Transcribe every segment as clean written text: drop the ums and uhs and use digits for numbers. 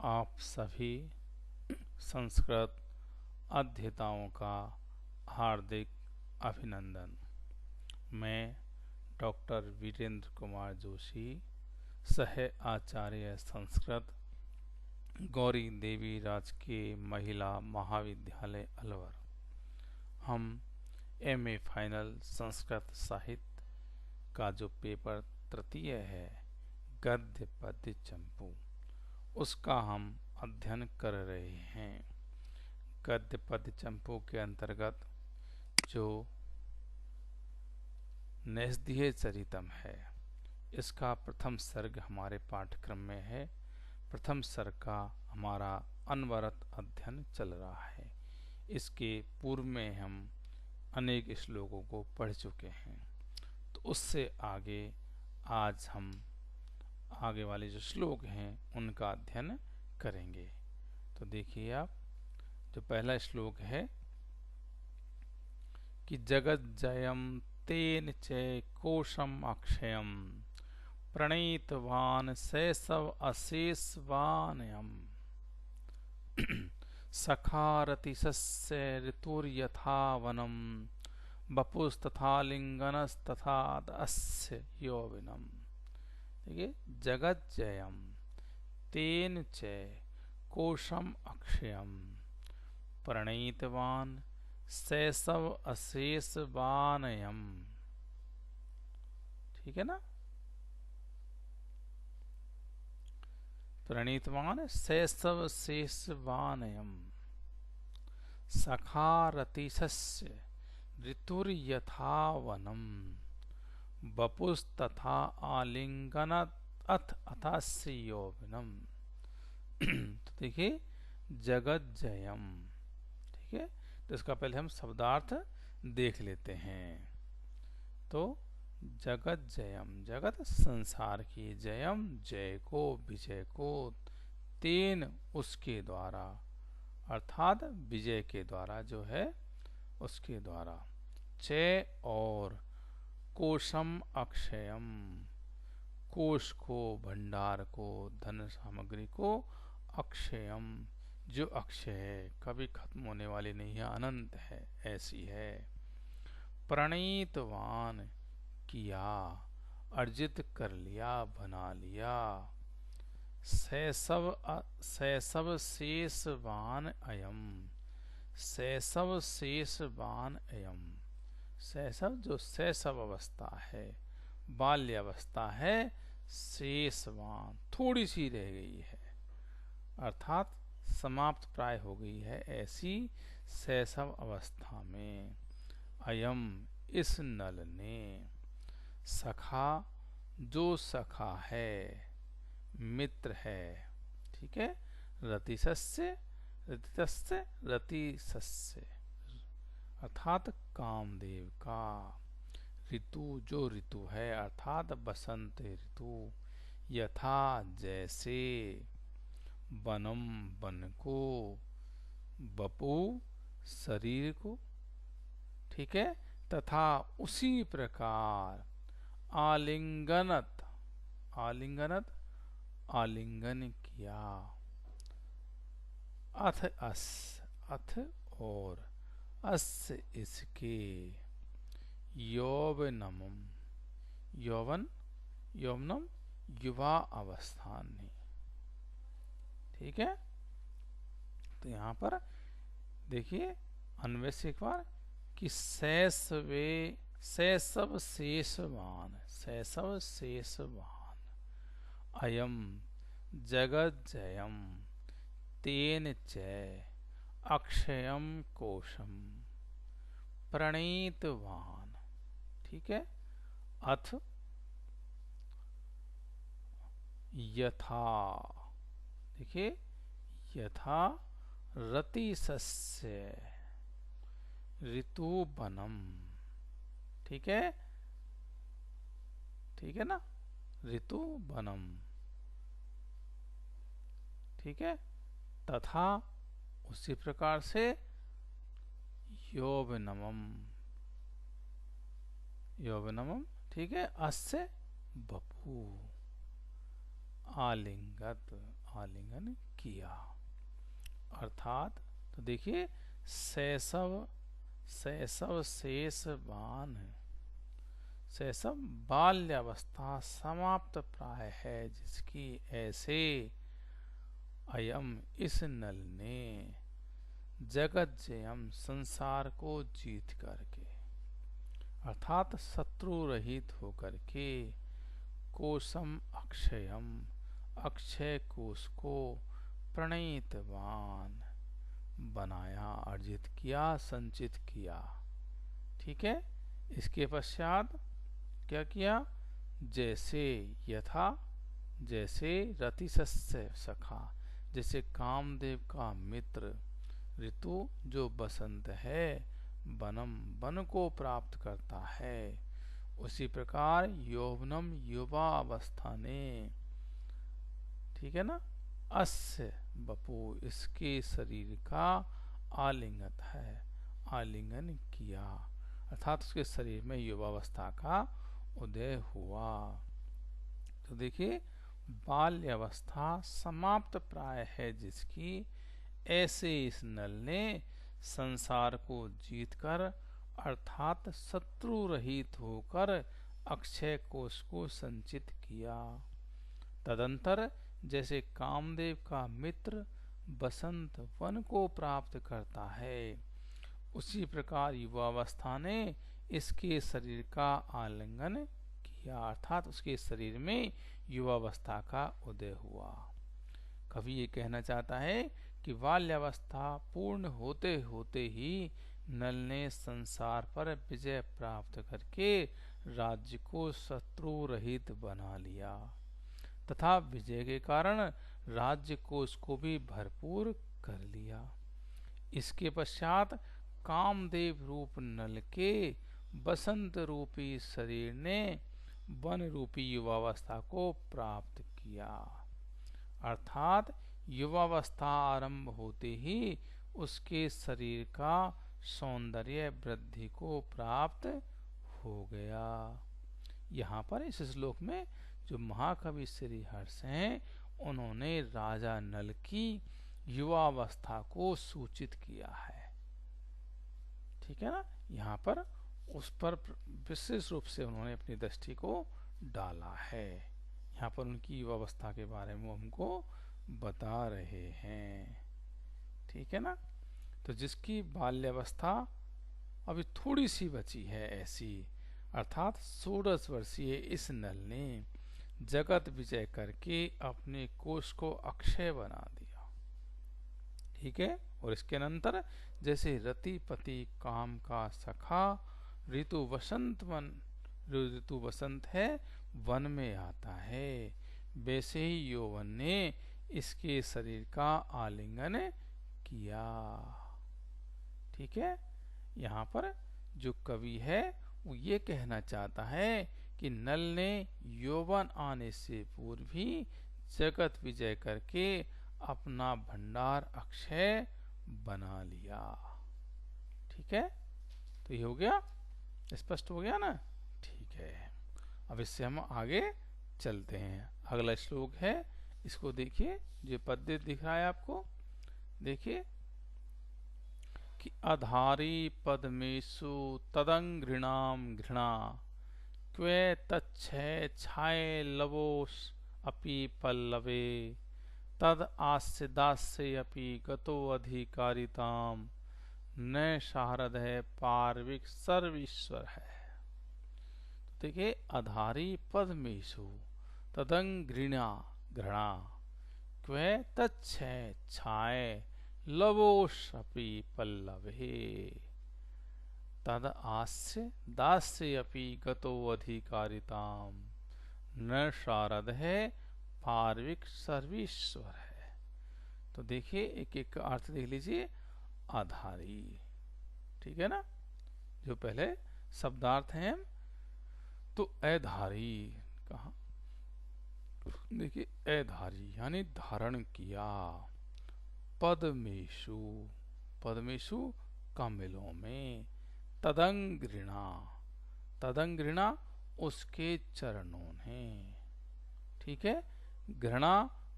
आप सभी संस्कृत अध्येताओं का हार्दिक अभिनंदन। मैं डॉक्टर वीरेंद्र कुमार जोशी, सह आचार्य संस्कृत, गौरी देवी राजकीय महिला महाविद्यालय अलवर। हम एमए फाइनल संस्कृत साहित्य का जो पेपर तृतीय है, गद्य पद्य चंपू, उसका हम अध्ययन कर रहे हैं। गद्य पद्य चंपू के अंतर्गत जो नैषधीय चरितम है, इसका प्रथम सर्ग हमारे पाठ्यक्रम में है। प्रथम सर्ग का हमारा अनवरत अध्ययन चल रहा है। इसके पूर्व में हम अनेक श्लोकों को पढ़ चुके हैं, तो उससे आगे आज हम आगे वाले जो श्लोक हैं उनका अध्ययन करेंगे। तो देखिए आप, जो पहला श्लोक है कि जगज्जयं तेन चै कोशम अक्षयम प्रणीतवान शैशव अशेषवानयम् सखारतिशस्य ऋतुर्यथा वनम वपुस्तथा लिंगनस्तथा अस्य यौवनम्। देखिए, जगज्जयं तेन च कोशम अक्षयम प्रणीतवान शैशव अशेषवानयम्। ठीक है ना? प्रणीतवान शैशव शेषवानयम् सखारतिशस्य ऋतुर्यथा वनम वपुस्तथा आलिंगनत अथ अथस्य यौवनम्। तो देखिए, जगज्जयम, ठीक है, तो इसका पहले हम शब्दार्थ देख लेते हैं। तो जगज्जयम, जगत संसार की, जयम जय को, विजय को, तेन उसके द्वारा, अर्थात विजय के द्वारा जो है उसके द्वारा, च और कोशम अक्षयम, कोश को, भंडार को, धन सामग्री को, अक्षयम जो अक्षय है, कभी खत्म होने वाली नहीं है, अनंत है, ऐसी है। प्रणीतवान किया, अर्जित कर लिया, बना लिया। शैशव शैशव शेषवान अयम, शैशव शेषवान अयम, शैशव जो शैशव अवस्था है, बाल्य अवस्था है, शेषवान थोड़ी सी रह गई है, अर्थात समाप्त प्राय हो गई है, ऐसी शैशव अवस्था में। अयम इस नल ने, सखा जो सखा है, मित्र है, ठीक है, रतिशस्य, रतिशस्य, रतिशस्य अर्थात कामदेव का, ऋतु जो ऋतु है, अर्थात बसंत ऋतु, यथा जैसे, वनम वन को, बपु शरीर को, ठीक है, तथा उसी प्रकार, आलिंगनत, आलिंगनत आलिंगन किया, अथ अस, अथ और, अस इसके, यौवनम, यौवन, यौवनम युवा अवस्था ने, ठीक है। तो यहाँ पर देखिए अन्वय से एक बार कि शैशवे, शैशव शेषवान, शैशव शेषवान, अयम जगज्जयम तेन च अक्षयम कोशम प्रणीतवान, ठीक है, अथ यथा, देखिए, यथा रतिशस्य ऋतु बनम, ठीक है, ठीक है ना, ऋतु बनम, ठीक है, तथा उसी प्रकार से यौवनमम, यौवनमम, ठीक है, अस्य बपू, आलिंगत, आलिंगन किया। अर्थात तो देखिए, शैशव शैशव शेष बान, शैशव बाल्यावस्था समाप्त प्राय है जिसकी, ऐसे अयम इस नल ने जगत जयम संसार को जीत करके, अर्थात शत्रु रहित होकर के, कोशम अक्षयम अक्षय कोश को प्रणीतवान बनाया, अर्जित किया, संचित किया। ठीक है। इसके पश्चात क्या किया, जैसे यथा, जैसे रतिशस्य सखा, जैसे कामदेव का मित्र, ऋतु जो बसंत है, वनम वन को प्राप्त करता है, उसी प्रकार यौवनम युवा अवस्था ने, ठीक है ना, अस्य बपू इसके शरीर का आलिंगत है, आलिंगन किया, अर्थात उसके शरीर में युवावस्था का उदय हुआ। तो देखिए, बाल्यावस्था समाप्त प्राय है जिसकी, ऐसे इस नल ने संसार को जीतकर, अर्थात शत्रु रहित होकर अक्षय कोश को संचित किया। तदंतर जैसे कामदेव का मित्र बसंत वन को प्राप्त करता है, उसी प्रकार युवावस्था ने इसके शरीर का आलिंगन किया, अर्थात उसके शरीर में युवावस्था का उदय हुआ। कवि ये कहना चाहता है कि बाल्यावस्था पूर्ण होते होते ही नल ने संसार पर विजय प्राप्त करके राज्य को शत्रु रहित बना लिया, तथा विजय के कारण राज्य कोष को भी भरपूर कर लिया। इसके पश्चात कामदेव रूप नल के बसंत रूपी शरीर ने वन रूपी युवावस्था को प्राप्त किया, अर्थात युवावस्था आरंभ होते ही उसके शरीर का सौंदर्य वृद्धि को प्राप्त हो गया। यहाँ पर इस श्लोक में जो महाकवि श्री हर्ष हैं, उन्होंने राजा नल की युवावस्था को सूचित किया है। ठीक है ना, यहाँ पर उस पर विशेष रूप से उन्होंने अपनी दृष्टि को डाला है। यहाँ पर उनकी युवावस्था के बारे में हमको बता रहे हैं। ठीक है ना, तो जिसकी बाल्यावस्था अभी थोड़ी सी बची है ऐसी, अर्थात 16 वर्षीय इस नल ने जगत विजय करके अपने कोश को अक्षय बना दिया। ठीक है। और इसके अनंतर जैसे रतिपति काम का सखा ऋतु वसंत है वन में आता है, वैसे ही यौवन ने इसके शरीर का आलिंगन किया। ठीक है। यहाँ पर जो कवि है वो ये कहना चाहता है कि नल ने यौवन आने से पूर्व ही जगत विजय करके अपना भंडार अक्षय बना लिया। ठीक है, तो ये हो गया, स्पष्ट हो गया ना। ठीक है, अब इससे हम आगे चलते हैं। अगला श्लोक है, इसको देखिए, जो पद्य दिख रहा है आपको, देखिए कि अधारी पद्मेषु तदंघृणाम घृणा क्वे तच्छय छाये लवोस अपि पल्लवे तद आस्य दास्य अपि गतो अधिकारिताम न शारद है पार्विक सर्वीश्वर है। तो देखिए, अधारी पद्मेषु तदंघृणा घृणा क्वे तच्छय छाये लवोषपि पल्लवे तद आस्य दास्य अपि गतो अधिकारिताम न शारद है पार्विक सर्वीश्वर है। तो देखिए, एक एक का अर्थ देख लीजिए। आधारी, ठीक है ना, जो पहले शब्दार्थ हैं, तो अधारी कहा, देखिए अधारी यानी धारण किया, पद्मेषु पद्मेषु कमलों में, तदंघृणा तदंघृणा उसके चरणों ने। ठीक है, घृणा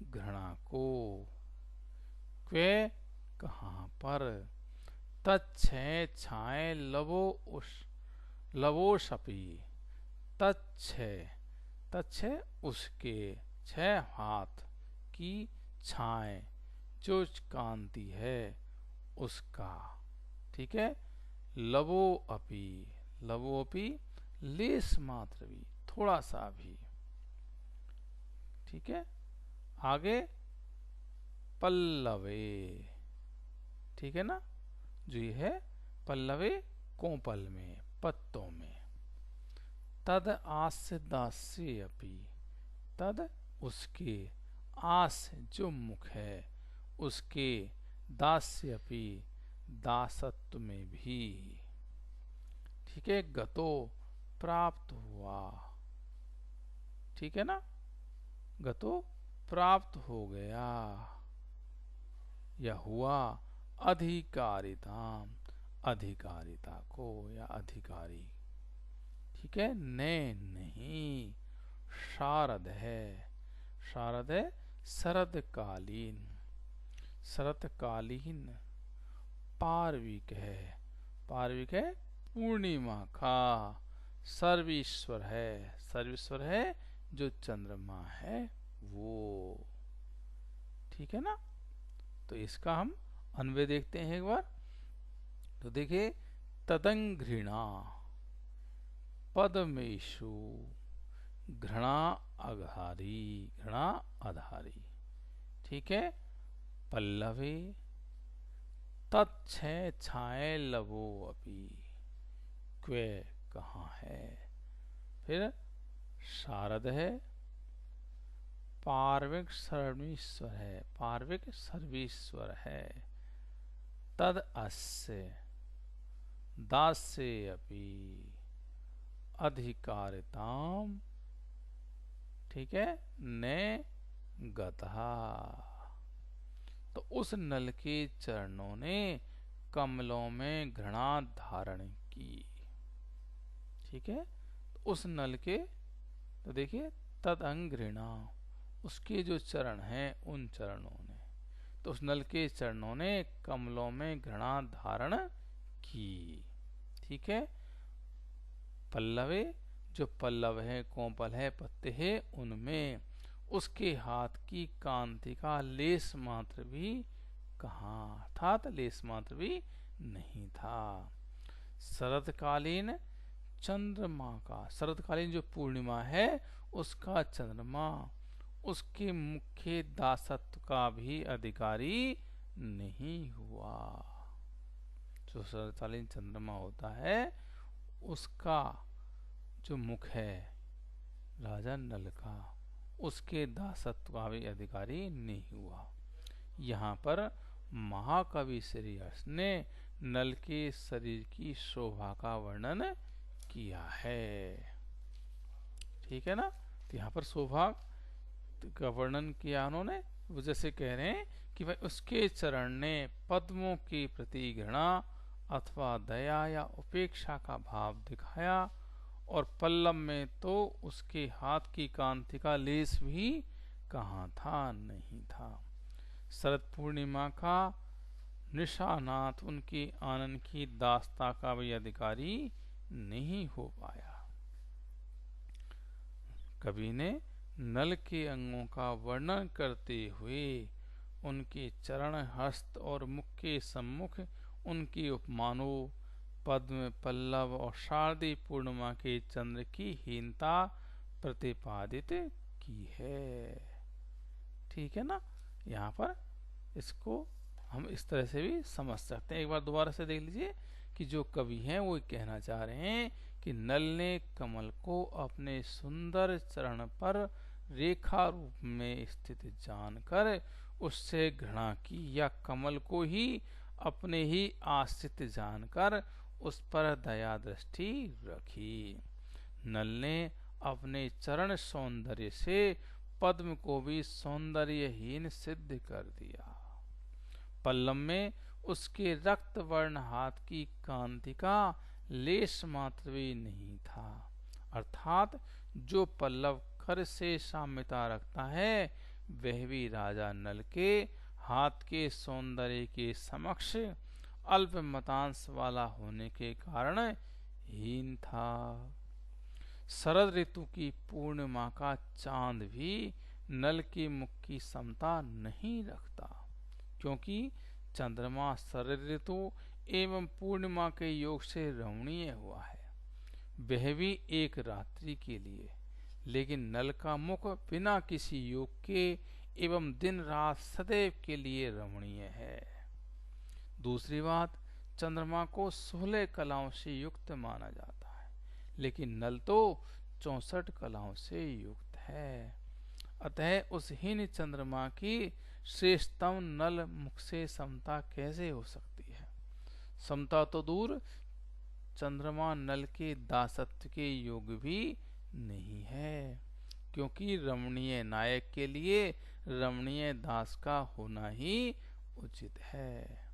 घृणा को। क्वे कहाँ पर, तच्छय छाए लवोशपि, तच्छय तच्छय उसके, छह हाथ की, छाए जो कांति है उसका, ठीक है। लवो अपि लेस मात्र भी, थोड़ा सा भी, ठीक है। आगे पल्लवे, ठीक है ना, जो ये है पल्लवे कोपल में, पत्तों में। तद आस्य दास्य अपि, तद उसके, आस जो मुख है उसके, दास्य अपि दासत्व में भी, ठीक है। गतो प्राप्त हुआ, ठीक है ना, गतो प्राप्त हो गया या हुआ, अधिकारिता, अधिकारिता को या अधिकारी, ठीक है। ने नहीं, शारद है, शारद है शरदकालीन, शरतकालीन। पार्विक है, पार्विक है पूर्णिमा का। सर्वेश्वर है, सर्वेश्वर है जो चंद्रमा है वो, ठीक है ना। तो इसका हम अन्वय देखते हैं एक बार। तो देखिए, तदंघृणा पदमेशु घृणा अघारी, घृणा आधारी, ठीक है। पल्लवे तत्छय छाए लवो अपि, क्वे कहाँ है। फिर शारद है, पार्विक सर्वेश्वर है, पार्विक सर्वेश्वर है। तद अस्य दास्य अपि अधिकारिताम, ठीक है, ने गतः। तो उस नल के चरणों ने कमलों में घृणा धारण की, ठीक है। तो उस नल के, तो देखिए तद अंघृणा, उसके जो चरण हैं उन चरणों ने, तो उस नल के चरणों ने कमलों में घृणा धारण की, ठीक है। पल्लवे जो पल्लव है, कोमल है, पत्ते हैं, उनमें उसके हाथ की कांति का लेस मात्र भी कहाँ था, तो लेस मात्र भी नहीं था। शरदकालीन चंद्रमा का, शरदकालीन जो पूर्णिमा है उसका चंद्रमा उसके मुख्य दासत्व का भी अधिकारी नहीं हुआ। जो शरदकालीन चंद्रमा होता है उसका जो मुख है राजा नल का, उसके दासत्व का भी अधिकारी नहीं हुआ। यहाँ पर महाकवि श्रीयस ने नल के शरीर की शोभा का वर्णन किया है, ठीक है ना। तो यहाँ पर शोभा का वर्णन किया उन्होंने, वो जैसे कह रहे हैं कि भाई उसके चरण ने पद्मों के प्रति घृणा अथवा दया या उपेक्षा का भाव दिखाया, और पल्लव में तो उसके हाथ की कांति का लेस भी कहाँ था, नहीं था। शरद पूर्णिमा का निशानाथ उनके आनंद की दास्ता का भी अधिकारी नहीं हो पाया। कवि ने नल के अंगों का वर्णन करते हुए उनके चरण, हस्त और मुख के सम्मुख उनके उपमानों पद्म, पल्लव और शारदीय पूर्णिमा के चंद्र की हीनता प्रतिपादित की है, ठीक है ना। यहाँ पर इसको हम इस तरह से भी समझ सकते हैं। एक बार दोबारा से देख लीजिए कि जो कवि हैं वो कहना चाह रहे हैं कि नल ने कमल को अपने सुंदर चरण पर रेखा रूप में स्थित जानकर उससे घृणा की, या कमल को ही अपने ही आश्रित जानकर उस पर दया दृष्टि रखी। नल ने अपने चरण सौंदर्य से पद्म को भी सौंदर्यहीन सिद्ध कर दिया। पल्लव में उसके रक्त वर्ण हाथ की कांति का लेश मात्र भी नहीं था, अर्थात जो पल्लव कर से साम्यता रखता है वह भी राजा नल के हाथ के सौंदर्य के समक्ष अल्प मतांश वाला होने के कारण हीन था। शरद ऋतु की पूर्णिमा का चांद भी नल के मुख की समता नहीं रखता, क्योंकि चंद्रमा शरद ऋतु एवं पूर्णिमा के योग से रमणीय हुआ है, वह भी एक रात्रि के लिए। लेकिन नल का मुख बिना किसी योग के एवं दिन रात सदैव के लिए रमणीय है। दूसरी बात, चंद्रमा को 16 कलाओं से युक्त माना जाता है, लेकिन नल तो 64 कलाओं से युक्त है। अतः उस हीन चंद्रमा की श्रेष्ठतम नल मुख से समता कैसे हो सकती है? समता तो दूर, चंद्रमा नल के दासत्व के योग भी नहीं है, क्योंकि रमणीय नायक के लिए रमणीय दास का होना ही उचित है।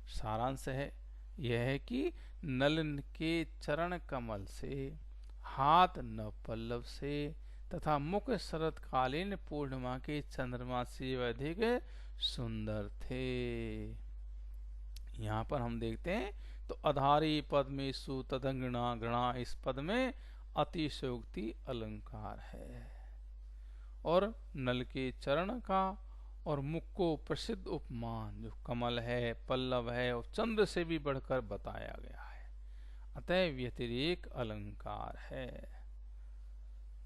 सारांश है यह है कि नल के चरण कमल से, हाथ नव पल्लव से तथा मुख शरतकालीन पूर्णिमा के चंद्रमा से अधिक सुंदर थे। यहाँ पर हम देखते हैं तो अधारी पद में सु तदंगणा गणा, इस पद में अतिशयोक्ति अलंकार है और नल के चरण का और मुख को प्रसिद्ध उपमान जो कमल है, पल्लव है और चंद्र से भी बढ़कर बताया गया है, अतः व्यतिरेक अलंकार है।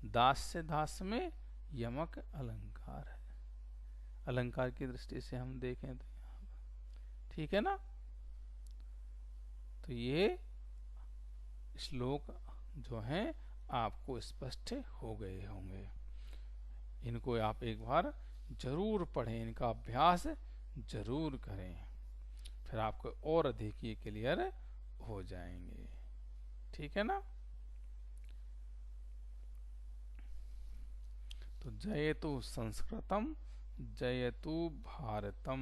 दास से दास में यमक अलंकार है। अलंकार की दृष्टि से हम देखें तो यहाँ पर ठीक है ना। तो ये श्लोक जो हैं आपको स्पष्ट हो गए होंगे। इनको आप एक बार जरूर पढ़ें, इनका अभ्यास जरूर करें, फिर आपको और अधिक ये क्लियर हो जाएंगे। ठीक है ना। तो जयतु संस्कृतम जयतु भारतम।